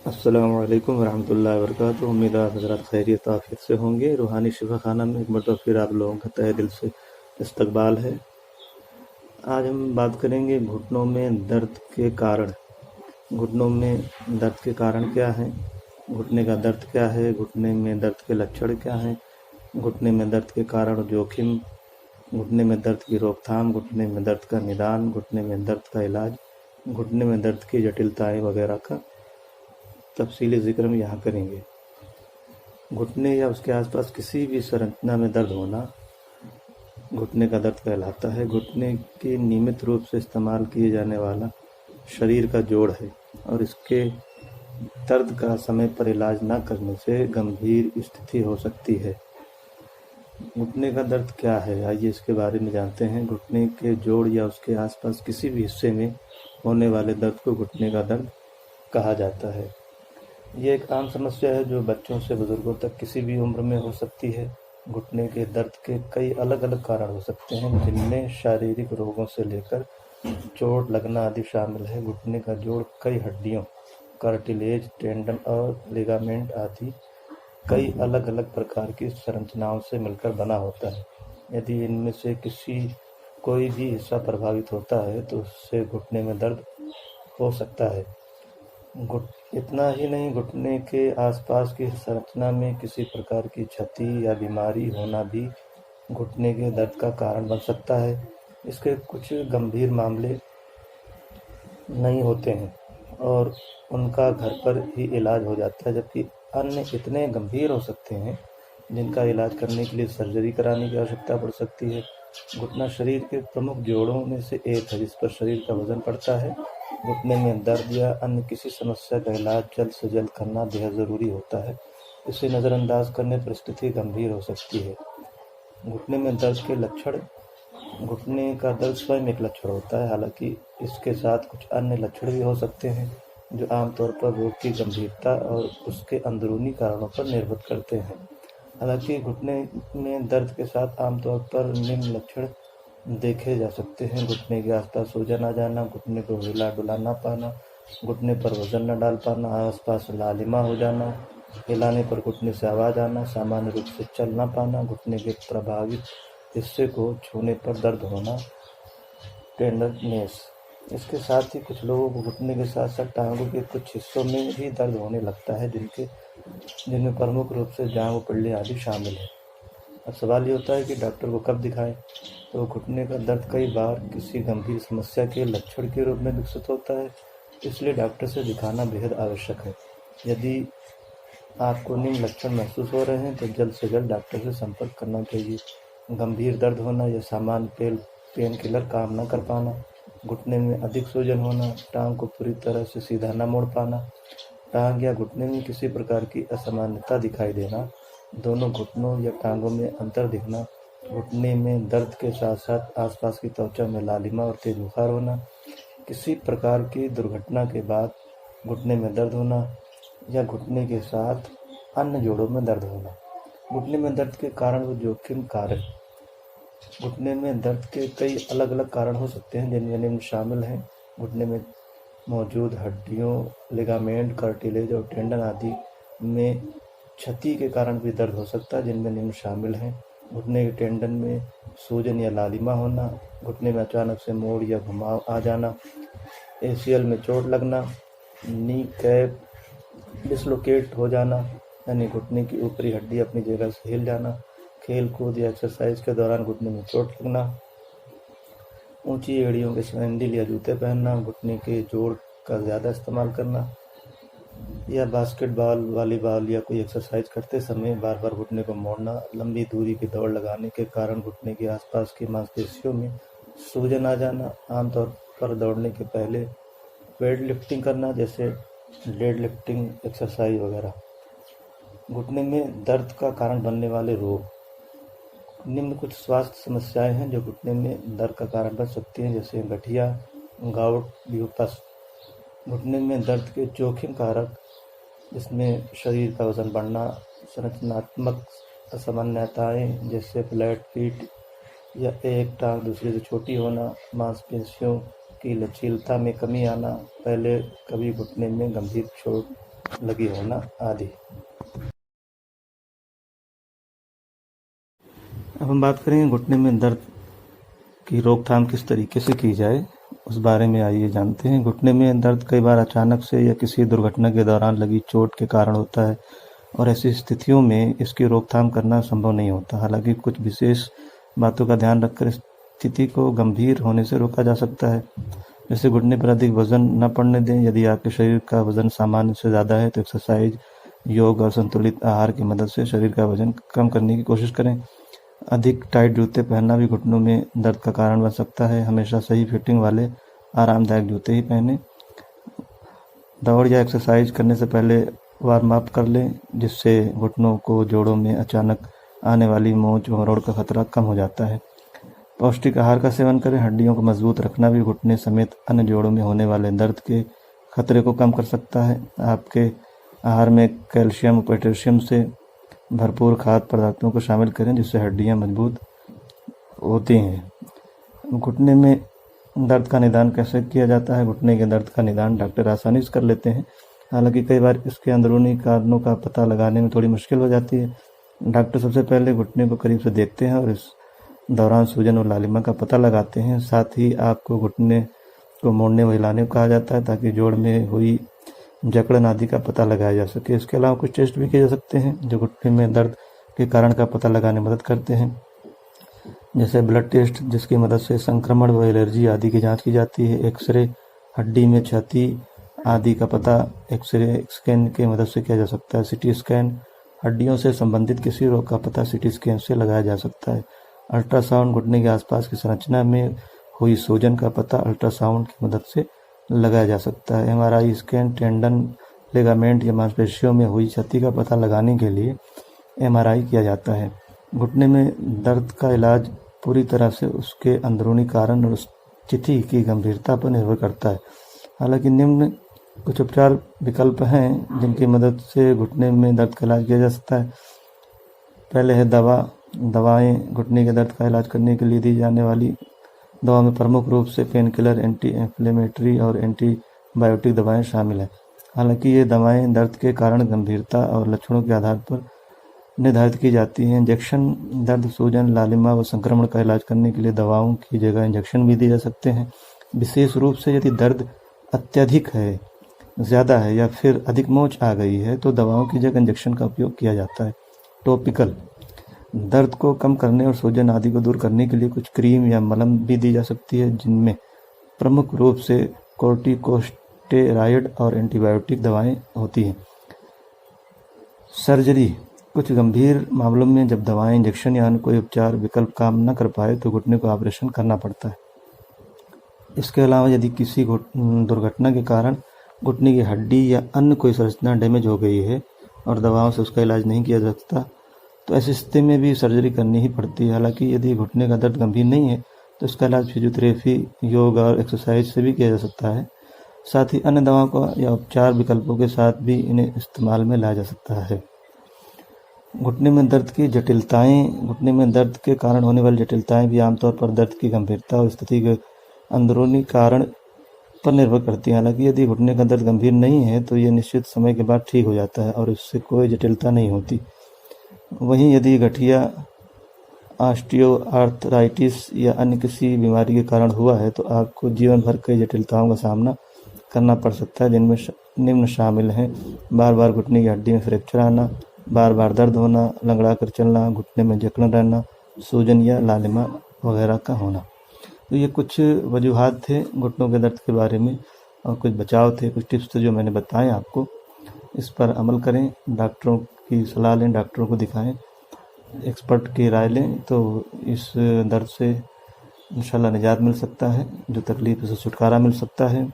अस्सलामु अलैकुम वरहमतुल्लाहि वबरकातुहू। उम्मीद है हज़रात खैरियत आफियत से होंगे। रूहानी शिफा खाना में एक मरतबा फिर आप लोगों का तहे दिल से इस्तकबाल है। आज हम बात करेंगे घुटनों में दर्द के कारण। घुटनों में दर्द के कारण क्या हैं, घुटने का दर्द क्या है, घुटने में दर्द के लक्षण क्या हैं, घुटने में दर्द के कारण और जोखिम, घुटने में दर्द की रोकथाम, घुटने में दर्द का निदान, घुटने में दर्द का इलाज, घुटने में दर्द की जटिलताएं वगैरह का तफसीली जिक्र हम यहाँ करेंगे। घुटने या उसके आसपास किसी भी संरचना में दर्द होना घुटने का दर्द कहलाता है। घुटने के नियमित रूप से इस्तेमाल किए जाने वाला शरीर का जोड़ है और इसके दर्द का समय पर इलाज न करने से गंभीर स्थिति हो सकती है। घुटने का दर्द क्या है, आइए इसके बारे में जानते हैं। घुटने के जोड़ या उसके आसपास किसी भी हिस्से में होने वाले दर्द को घुटने का दर्द कहा जाता है। ये एक आम समस्या है जो बच्चों से बुजुर्गों तक किसी भी उम्र में हो सकती है। घुटने के दर्द के कई अलग अलग कारण हो सकते हैं, जिनमें शारीरिक रोगों से लेकर चोट लगना आदि शामिल है। घुटने का जोड़ कई हड्डियों, कार्टिलेज, टेंडन और लिगामेंट आदि कई अलग अलग प्रकार की संरचनाओं से मिलकर बना होता है। यदि इनमें से कोई भी हिस्सा प्रभावित होता है तो उससे घुटने में दर्द हो सकता है। इतना ही नहीं, घुटने के आसपास की संरचना में किसी प्रकार की क्षति या बीमारी होना भी घुटने के दर्द का कारण बन सकता है। इसके कुछ गंभीर मामले नहीं होते हैं और उनका घर पर ही इलाज हो जाता है, जबकि अन्य इतने गंभीर हो सकते हैं जिनका इलाज करने के लिए सर्जरी कराने की आवश्यकता पड़ सकती है। घुटना शरीर के प्रमुख जोड़ों में से एक है जिस पर शरीर का वजन पड़ता है। घुटने में दर्द या अन्य किसी समस्या का इलाज जल्द से जल्द करना बेहद ज़रूरी होता है। इसे नज़रअंदाज करने पर स्थिति गंभीर हो सकती है। घुटने में दर्द के लक्षण। घुटने का दर्द स्वयं एक लक्षण होता है, हालांकि इसके साथ कुछ अन्य लक्षण भी हो सकते हैं जो आमतौर पर रोग की गंभीरता और उसके अंदरूनी कारणों पर निर्भर करते हैं। हालांकि घुटने में दर्द के साथ आमतौर पर निम्न लक्षण देखे जा सकते हैं: घुटने के आसपास सूजन आ जाना, घुटने को हिला डुला ना पाना, घुटने पर वजन न डाल पाना, आसपास लालिमा हो जाना, हिलाने पर घुटने से आवाज़ आना, सामान्य रूप से चल ना पाना, घुटने के प्रभावित हिस्से को छूने पर दर्द होना, टेंडरनेस। इसके साथ ही कुछ लोगों को घुटने के साथ साथ टांगों के कुछ हिस्सों में भी दर्द होने लगता है, जिनमें प्रमुख रूप से जांघ और पिल्ले आदि शामिल है। अब सवाल ये होता है कि डॉक्टर को कब दिखाएं। तो घुटने का दर्द कई बार किसी गंभीर समस्या के लक्षण के रूप में विकसित होता है, इसलिए डॉक्टर से दिखाना बेहद आवश्यक है। यदि आपको निम्न लक्षण महसूस हो रहे हैं तो जल्द से जल्द डॉक्टर से संपर्क करना चाहिए। गंभीर दर्द होना या सामान्य पेन किलर काम न कर पाना, घुटने में अधिक सूजन होना, टांग को पूरी तरह से सीधा न मोड़ पाना, टांग या घुटने में किसी प्रकार की असामान्यता दिखाई देना, दोनों घुटनों या टांगों में अंतर दिखना, घुटने में दर्द के साथ साथ आसपास की त्वचा में लालिमा और तेज बुखार होना, किसी प्रकार की दुर्घटना के बाद घुटने में दर्द होना या घुटने के साथ अन्य जोड़ों में दर्द होना। घुटने में दर्द के कारण व जोखिम कारक। घुटने में दर्द के कई अलग अलग कारण हो सकते हैं, जिनमें निम्न शामिल हैं: घुटने में मौजूद हड्डियों, लिगामेंट, कार्टिलेज और टेंडन आदि में क्षति के कारण भी दर्द हो सकता है, जिनमें निम्न शामिल हैं: घुटने के टेंडन में सूजन या लालिमा होना, घुटने में अचानक से मोड़ या घुमाव आ जाना, एसीएल में चोट लगना, नी कैप डिसलोकेट हो जाना यानी घुटने की ऊपरी हड्डी अपनी जगह से हिल जाना, खेल कूद या एक्सरसाइज के दौरान घुटने में चोट लगना, ऊंची एड़ियों के सैंडल या जूते पहनना, घुटने के जोड़ का ज़्यादा इस्तेमाल करना या बास्केटबॉल, वॉलीबॉल या कोई एक्सरसाइज करते समय बार बार घुटने को मोड़ना, लंबी दूरी की दौड़ लगाने के कारण घुटने के आसपास की मांसपेशियों में सूजन आ जाना, आमतौर पर दौड़ने के पहले वेट लिफ्टिंग करना जैसे डेड लिफ्टिंग एक्सरसाइज वगैरह। घुटने में दर्द का कारण बनने वाले रोग। निम्न कुछ स्वास्थ्य समस्याएं हैं जो घुटने में दर्द का कारण बन सकती हैं, जैसे गठिया, गाउट, ल्यूपस। घुटने में दर्द के जोखिम कारक, जिसमें शरीर का वजन बढ़ना, संरचनात्मक असामान्यताएं जैसे फ्लैट फीट या एक टांग दूसरे से छोटी होना, मांसपेशियों की लचीलता में कमी आना, पहले कभी घुटने में गंभीर चोट लगी होना आदि। अब हम बात करेंगे घुटने में दर्द की रोकथाम किस तरीके से की जाए, उस बारे में आइए जानते हैं। घुटने में दर्द कई बार अचानक से या किसी दुर्घटना के दौरान लगी चोट के कारण होता है और ऐसी स्थितियों में इसकी रोकथाम करना संभव नहीं होता। हालांकि कुछ विशेष बातों का ध्यान रखकर स्थिति को गंभीर होने से रोका जा सकता है। जैसे घुटने पर अधिक वजन न पड़ने दें। यदि आपके शरीर का वजन सामान्य से ज़्यादा है तो एक्सरसाइज, योग और संतुलित आहार की मदद से शरीर का वजन कम करने की कोशिश करें। अधिक टाइट जूते पहनना भी घुटनों में दर्द का कारण बन सकता है। हमेशा सही फिटिंग वाले आरामदायक जूते ही पहनें। दौड़ या एक्सरसाइज करने से पहले वार्म अप कर लें, जिससे घुटनों को जोड़ों में अचानक आने वाली मोच मरोड़ का खतरा कम हो जाता है। पौष्टिक आहार का सेवन करें। हड्डियों को मजबूत रखना भी घुटने समेत अन्य जोड़ों में होने वाले दर्द के खतरे को कम कर सकता है। आपके आहार में कैल्शियम और पोटेशियम से भरपूर खाद्य पदार्थों को शामिल करें, जिससे हड्डियां मजबूत होती हैं। घुटने में दर्द का निदान कैसे किया जाता है? घुटने के दर्द का निदान डॉक्टर आसानी से कर लेते हैं, हालांकि कई बार इसके अंदरूनी कारणों का पता लगाने में थोड़ी मुश्किल हो जाती है। डॉक्टर सबसे पहले घुटने को करीब से देखते हैं और इस दौरान सूजन और लालिमा का पता लगाते हैं। साथ ही आपको घुटने को मोड़ने व हिलाने को कहा जाता है, ताकि जोड़ में हुई जकड़न आदि का पता लगाया जा सके। इसके अलावा कुछ टेस्ट भी किए जा सकते हैं जो घुटने में दर्द के कारण का पता लगाने में मदद करते हैं, जैसे ब्लड टेस्ट, जिसकी मदद से संक्रमण व एलर्जी आदि की जांच की जाती है। एक्सरे, हड्डी में क्षति आदि का पता एक्सरे स्कैन की मदद से किया जा सकता है। सीटी स्कैन, हड्डियों से संबंधित किसी रोग का पता सीटी स्कैन से लगाया जा सकता है। अल्ट्रासाउंड, घुटने के आसपास की संरचना में हुई सूजन का पता अल्ट्रासाउंड की मदद से लगाया जा सकता है। एमआरआई स्कैन, टेंडन, लिगामेंट या मांसपेशियों में हुई क्षति का पता लगाने के लिए एमआरआई किया जाता है। घुटने में दर्द का इलाज पूरी तरह से उसके अंदरूनी कारण और स्थिति की गंभीरता पर निर्भर करता है। हालांकि निम्न कुछ उपचार विकल्प हैं जिनकी मदद से घुटने में दर्द का इलाज किया जा सकता है। पहले है दवाएं। घुटने के दर्द का इलाज करने के लिए दी जाने वाली दवा में प्रमुख रूप से पेन किलर, एंटी इन्फ्लेमेटरी और एंटीबायोटिक दवाएं शामिल हैं। हालांकि ये दवाएं दर्द के कारण, गंभीरता और लक्षणों के आधार पर निर्धारित की जाती हैं। इंजेक्शन, दर्द, सूजन, लालिमा व संक्रमण का इलाज करने के लिए दवाओं की जगह इंजेक्शन भी दिए जा सकते हैं। विशेष रूप से यदि दर्द अत्यधिक है, ज़्यादा है या फिर अधिक मोच आ गई है तो दवाओं की जगह इंजेक्शन का उपयोग किया जाता है। टॉपिकल, दर्द को कम करने और सूजन आदि को दूर करने के लिए कुछ क्रीम या मलम भी दी जा सकती है, जिनमें प्रमुख रूप से कॉर्टिकोस्टेरॉइड और एंटीबायोटिक दवाएं होती हैं। सर्जरी, कुछ गंभीर मामलों में जब दवाएं, इंजेक्शन या अन्य कोई उपचार विकल्प काम न कर पाए तो घुटने को ऑपरेशन करना पड़ता है। इसके अलावा यदि किसी दुर्घटना के कारण घुटने की हड्डी या अन्य कोई संरचना डैमेज हो गई है और दवाओं से उसका इलाज नहीं किया जा सकता तो ऐसी स्थिति में भी सर्जरी करनी ही पड़ती है। हालांकि यदि घुटने का दर्द गंभीर नहीं है तो इसका इलाज फिजियोथेरेपी, योग और एक्सरसाइज से भी किया जा सकता है। साथ ही अन्य दवाओं का या उपचार विकल्पों के साथ भी इन्हें इस्तेमाल में लाया जा सकता है। घुटने में दर्द की जटिलताएं, घुटने में दर्द के कारण होने वाली जटिलताएं भी आमतौर पर दर्द की गंभीरता और स्थिति के अंदरूनी कारण पर निर्भर करती है। हालांकि यदि घुटने का दर्द गंभीर नहीं है तो यह निश्चित समय के बाद ठीक हो जाता है और इससे कोई जटिलता नहीं होती। वहीं यदि गठिया, ऑस्टियोआर्थराइटिस या अन्य किसी बीमारी के कारण हुआ है तो आपको जीवन भर कई जटिलताओं का सामना करना पड़ सकता है, जिनमें निम्न शामिल हैं: बार बार घुटने की हड्डी में फ्रैक्चर आना, बार बार दर्द होना, लंगड़ा कर चलना, घुटने में जकड़न रहना, सूजन या लालिमा वगैरह का होना। तो ये कुछ वजूहात थे घुटनों के दर्द के बारे में और कुछ बचाव थे, कुछ टिप्स थे जो मैंने बताए आपको। इस पर अमल करें, डॉक्टरों की सलाह लें, डॉक्टरों को दिखाएं, एक्सपर्ट की राय लें तो इस दर्द से इंशाल्लाह निजात मिल सकता है, जो तकलीफ से छुटकारा मिल सकता है।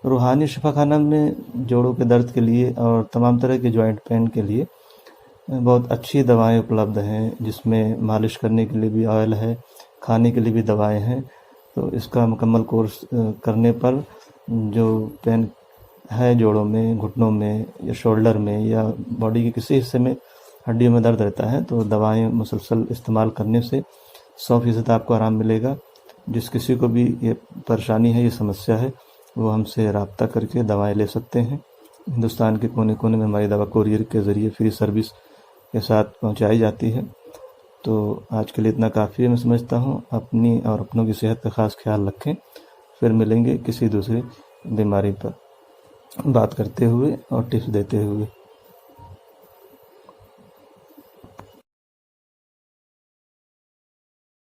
रूहानी शिफाखाना में जोड़ों के दर्द के लिए और तमाम तरह के जॉइंट पेन के लिए बहुत अच्छी दवाएं उपलब्ध हैं, जिसमें मालिश करने के लिए भी ऑयल है, खाने के लिए भी दवाएं हैं। तो इसका मुकम्मल कोर्स करने पर जो पेन है जोड़ों में, घुटनों में या शोल्डर में या बॉडी के किसी हिस्से में हड्डियों में दर्द रहता है तो दवाएं मुसलसल इस्तेमाल करने से 100% आपको आराम मिलेगा। जिस किसी को भी ये परेशानी है, ये समस्या है, वो हमसे रब्ता करके दवाएं ले सकते हैं। हिंदुस्तान के कोने कोने में हमारी दवा कोरियर के ज़रिए फ्री सर्विस के साथ पहुंचाई जाती है। तो आज के लिए इतना काफ़ी है, मैं समझता हूँ। अपनी और अपनों की सेहत का ख़ास ख्याल रखें। फिर मिलेंगे किसी दूसरी बीमारी पर बात करते हुए और टिप्स देते हुए।